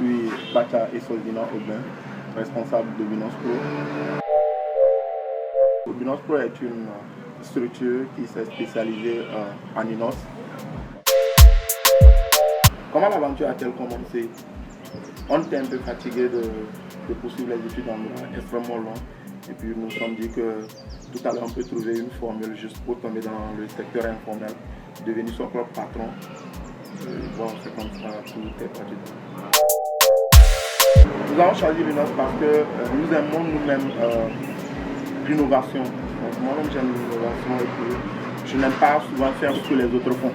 suis Bacha Esoldina Aubin, responsable de Binance Pro. Binance Pro est une structure qui s'est spécialisée en Inos. Comment l'aventure a-t-elle commencé? On était un peu fatigué de poursuivre les études en droit extrêmement long. Et puis nous nous sommes dit que tout à l'heure on peut trouver une formule juste pour tomber dans le secteur informel, devenir son propre patron. Bon, c'est comme ça, tout est parti. Nous avons choisi Binance parce que nous aimons nous-mêmes l'innovation. Donc moi-même j'aime l'innovation et puis je n'aime pas souvent faire ce que les autres font.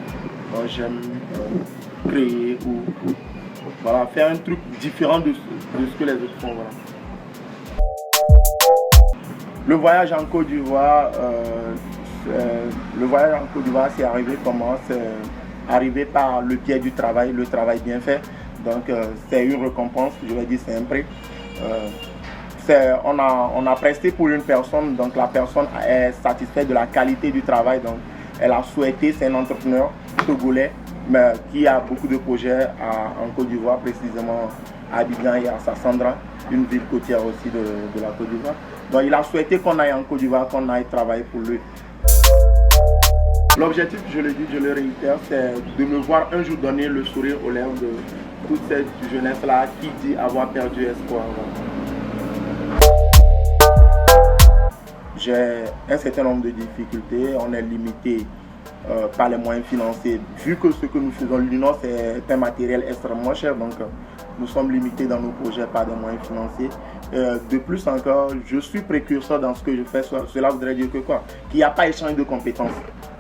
Donc j'aime créer ou voilà, faire un truc différent de ce que les autres font. Voilà. Le voyage en Côte d'Ivoire, c'est arrivé comment? C'est arrivé par le biais du travail, le travail bien fait. Donc c'est une récompense, je vais dire c'est un prix. On a presté pour une personne, donc la personne est satisfaite de la qualité du travail. Donc elle a souhaité, c'est un entrepreneur togolais, mais qui a beaucoup de projets en Côte d'Ivoire, précisément à Abidjan et à Sassandra, une ville côtière aussi de la Côte d'Ivoire. Donc il a souhaité qu'on aille en Côte d'Ivoire, qu'on aille travailler pour lui. L'objectif, je le dis, je le réitère, c'est de me voir un jour donner le sourire aux lèvres de toute cette jeunesse-là qui dit avoir perdu espoir. J'ai un certain nombre de difficultés, on est limité par les moyens financiers. Vu que ce que nous faisons, l'Inos est un matériel extrêmement cher, donc nous sommes limités dans nos projets par des moyens financiers. De plus encore, je suis précurseur dans ce que je fais. Cela voudrait dire que quoi? Qu'il n'y a pas échange de compétences.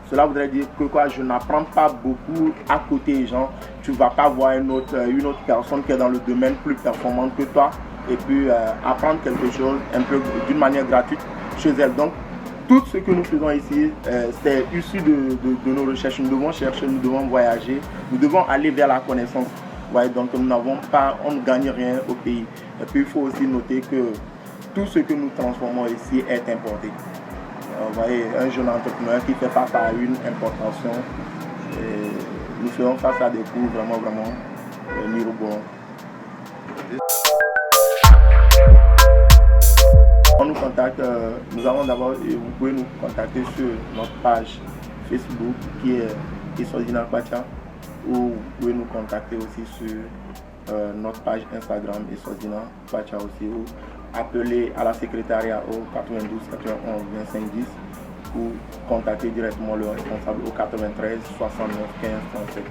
Cela voudrait dire que quoi? Je n'apprends pas beaucoup à côté des gens. Tu ne vas pas voir une autre personne qui est dans le domaine plus performante que toi et puis apprendre quelque chose un peu d'une manière gratuite chez elle. Donc, tout ce que nous faisons ici, c'est issu de nos recherches. Nous devons chercher, nous devons voyager, nous devons aller vers la connaissance. Ouais, donc on ne gagne rien au pays. Et puis il faut aussi noter que tout ce que nous transformons ici est importé. Vous voyez, un jeune entrepreneur qui fait face à une importation, nous faisons face à des coûts vraiment mirobolants. On nous contacte, nous avons d'abord, vous pouvez nous contacter sur notre page Facebook qui est Esoldina Bacha, ou vous pouvez nous contacter aussi sur notre page Instagram Esoldina Bacha aussi, ou appeler à la secrétariat au 92 91 25 10 ou contacter directement le responsable au 93 69 15 37.